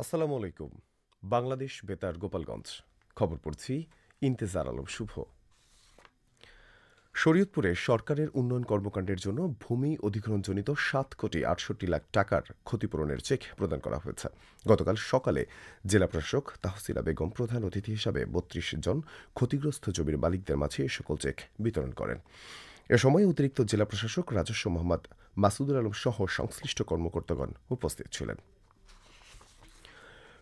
আসসালামু আলাইকুম। বাংলাদেশ বেতার গোপালগঞ্জ। খবর পড়ছি ইন্তেজার আলম শুভ। শরীয়তপুরে সরকারের উন্নয়ন কর্মকাণ্ডের জন্য ভূমি অধিগ্রহণজনিত 7,68,00,000 টাকার ক্ষতিপূরণের চেক প্রদান করা হয়েছে। গতকাল সকালে জেলা প্রশাসক তাহসিলা বেগম প্রধান অতিথি হিসাবে ৩২ জন ক্ষতিগ্রস্ত জমির মালিকদের মাঝে এ সকল চেক বিতরণ করেন। এ সময় অতিরিক্ত জেলা প্রশাসক রাজস্ব মোহাম্মদ মাসুদুল আলম সহ সংশ্লিষ্ট কর্মকর্তাগণ উপস্থিত ছিলেন।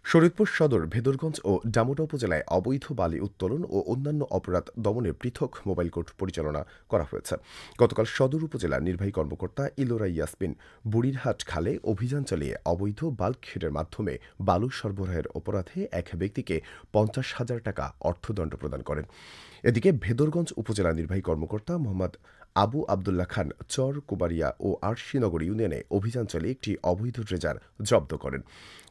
শরীয়তপুর সদর, ভেদরগঞ্জ ও ডামুডা উপজেলায় অবৈধ বালি উত্তোলন ও অন্যান্য অপরাধ দমনে পৃথক মোবাইল কোর্ট পরিচালনা করা হয়েছে। গতকাল সদর উপজেলা নির্বাহী কর্মকর্তা ইলোরা ইয়াসমিন বুড়িরহাট খালে অভিযান চালিয়ে অবৈধ বাল্ক শেডের মাধ্যমে বালু সরবরাহের অপরাধে এক ব্যক্তিকে 50,000 টাকা অর্থদণ্ড প্রদান করেন। এদিকে ভেদরগঞ্জ উপজেলা নির্বাহী কর্মকর্তা মোহাম্মদ আবু আবদুল্লাহ খান চর কুবারিয়া ও আরশিনগর ইউনিয়নে অভিযান চালিয়ে একটি অবৈধ ড্রেজার জব্দ করেন।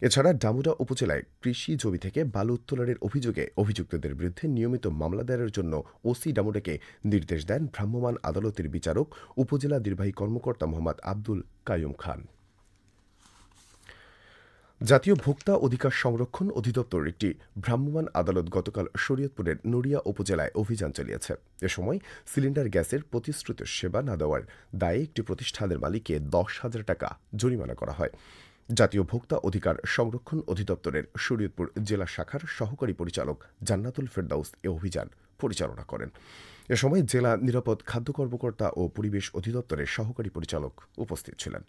এছাড়া ডামুডা উপজেলায় কৃষি জমি থেকে বালু উত্তোলনের অভিযোগে অভিযুক্তদের বিরুদ্ধে নিয়মিত মামলা দায়েরের জন্য ওসি ডামুডাকে নির্দেশ দেন ভ্রাম্যমাণ আদালতের বিচারক উপজেলা নির্বাহী কর্মকর্তা মোহাম্মদ আব্দুল কাইয়ুম খান। জাতীয় ভোক্তা অধিকার সংরক্ষণ অধিদপ্তর একটি ভ্রাম্যমাণ আদালত গতকাল শরীয়তপুরের নড়িয়া উপজেলায় অভিযান চালিয়েছে। এ সময় সিলিন্ডার গ্যাসের প্রতিশ্রুত সেবা না দেওয়ার দায়ে একটি প্রতিষ্ঠানের মালিককে 10,000 টাকা জরিমানা করা হয়। জাতীয় ভোক্তা অধিকার সংরক্ষণ অধিদপ্তরের শরীয়তপুর জেলা শাখার সহকারী পরিচালক জান্নাতুল ফেরদাউস এ অভিযান পরিচালনা করেন। এ সময় জেলা নিরাপদ খাদ্য কর্মকর্তা ও পরিবেশ অধিদপ্তরের সহকারী পরিচালক উপস্থিত ছিলেন।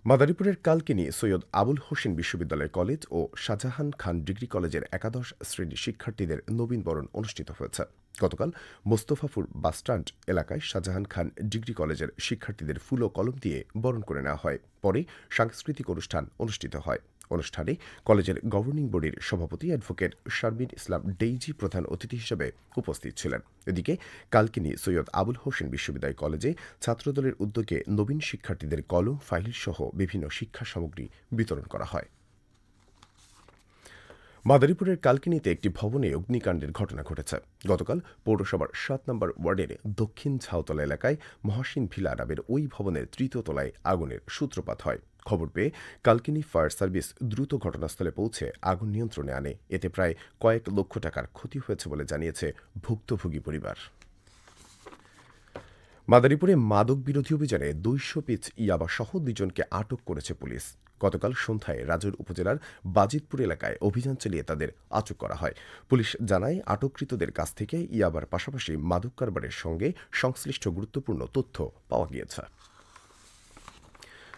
মাদারীপুরের কালকিনি সৈয়দ আবুল হোসেন বিশ্ববিদ্যালয় কলেজ ও শাহজাহান খান ডিগ্রি কলেজের একাদশ শ্রেণীর শিক্ষার্থীদের নবীনবরণ অনুষ্ঠিত হয়েছে। গতকাল মোস্তফাপুর বাসস্ট্যান্ড এলাকায় শাহজাহান খান ডিগ্রি কলেজের শিক্ষার্থীদের ফুল ও কলম দিয়ে বরণ করে নেওয়া হয়। পরে সাংস্কৃতিক অনুষ্ঠান অনুষ্ঠিত হয়। অনুষ্ঠানে কলেজের গভর্নিং বডির সভাপতি অ্যাডভোকেট শারমিন ইসলাম ডেইজি প্রধান অতিথি হিসেবে উপস্থিত ছিলেন। এদিকে কালকিনি সৈয়দ আবুল হোসেন বিশ্ববিদ্যালয় কলেজে ছাত্রদলের উদ্যোগে নবীন শিক্ষার্থীদের কলম, ফাইল সহ বিভিন্ন শিক্ষা সামগ্রী বিতরণ করা হয়। মাদারীপুরের কালকিনিতে একটি ভবনে অগ্নিকাণ্ডের ঘটনা ঘটেছে। গতকাল পৌরসভার ৭ নম্বর ওয়ার্ডের দক্ষিণ ঝাউতলা এলাকায় মহাসিন ভিলা নামের ওই ভবনের ৩য় তলায় আগুনের সূত্রপাত হয়। খবর পেয়ে কালকিনি ফায়ার সার্ভিস দ্রুত ঘটনাস্থলে পৌঁছে আগুন নিয়ন্ত্রণে আনে। এতে প্রায় কয়েক লক্ষ টাকার ক্ষতি হয়েছে বলে জানিয়েছে ভুক্তভোগী পরিবার। মাদারীপুরে মাদক বিরোধী অভিযানে ২০০ পিচ ইয়াবাসহ ২ জনকে আটক করেছে পুলিশ। গতকাল সন্ধ্যায় রাজুর উপজেলার বাজিতপুর এলাকায় অভিযান চালিয়ে তাদের আটক করা হয়। পুলিশ জানায়, আটককৃতদের কাছ থেকে ইয়াবার পাশাপাশি মাদক কারবারের সঙ্গে সংশ্লিষ্ট গুরুত্বপূর্ণ তথ্য পাওয়া গিয়েছে।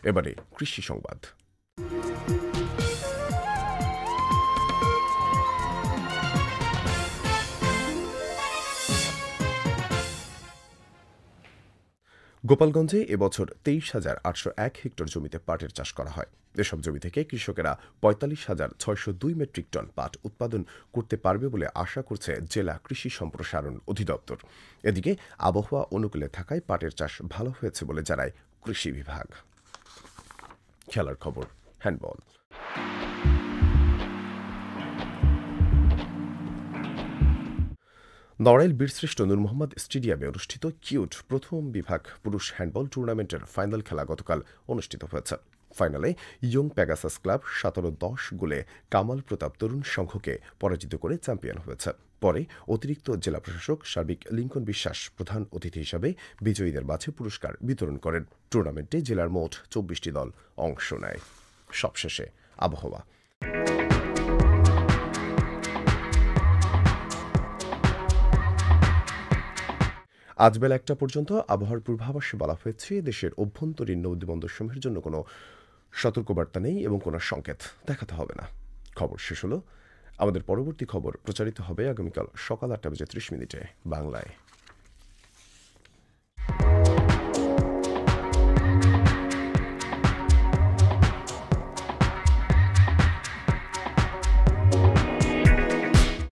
এবারে কৃষি সংবাদ। গোপালগঞ্জে এবছর ২৩,৮০১ হেক্টর জমিতে পাটের চাষ করা হয়। এসব জমি থেকে কৃষকেরা ৪৫,৬০২ মেট্রিক টন পাট উৎপাদন করতে পারবে বলে আশা করছে জেলা কৃষি সম্প্রসারণ অধিদপ্তর। এদিকে আবহাওয়া অনুকূলে থাকায় পাটের চাষ ভালো হয়েছে বলে জানায় কৃষি বিভাগ। খেলার খবর, হ্যান্ডবল। নড়াইল বীরশ্রেষ্ঠ নূর মোহাম্মদ স্টেডিয়ামে অনুষ্ঠিত কিউট প্রথম বিভাগ পুরুষ হ্যান্ডবল টুর্নামেন্টের ফাইনাল খেলা গতকাল অনুষ্ঠিত হয়েছে। ফাইনালে ইয়ং প্যাগাসাস ক্লাব ১৭-১০ গোলে কামাল প্রতাপ তরুণ সংঘকে পরাজিত করে চ্যাম্পিয়ন হয়েছে। পরে অতিরিক্ত জেলা প্রশাসক সার্বিক লিঙ্কন বিশ্বাস প্রধান অতিথি হিসাবে বিজয়ীদের মাঝে পুরস্কার বিতরণ করেন। টুর্নামেন্টে জেলার মোট ২৪টি দল অংশ নেয়। সবশেষে আবহাওয়া। আজ বেলা ১টা পর্যন্ত আবহাওয়ার পূর্বাভাসে বলা হয়েছে, দেশের অভ্যন্তরীণ নদীবন্দরসমূহের জন্য কোনো সতর্কবার্তা নেই এবং কোনো সংকেত দেখাতে হবে না। খবর শেষ হলো। আমাদের পরবর্তী খবর প্রচারিত হবে আগামীকাল সকাল ৮টা বেজে ৩০ মিনিটে বাংলায়।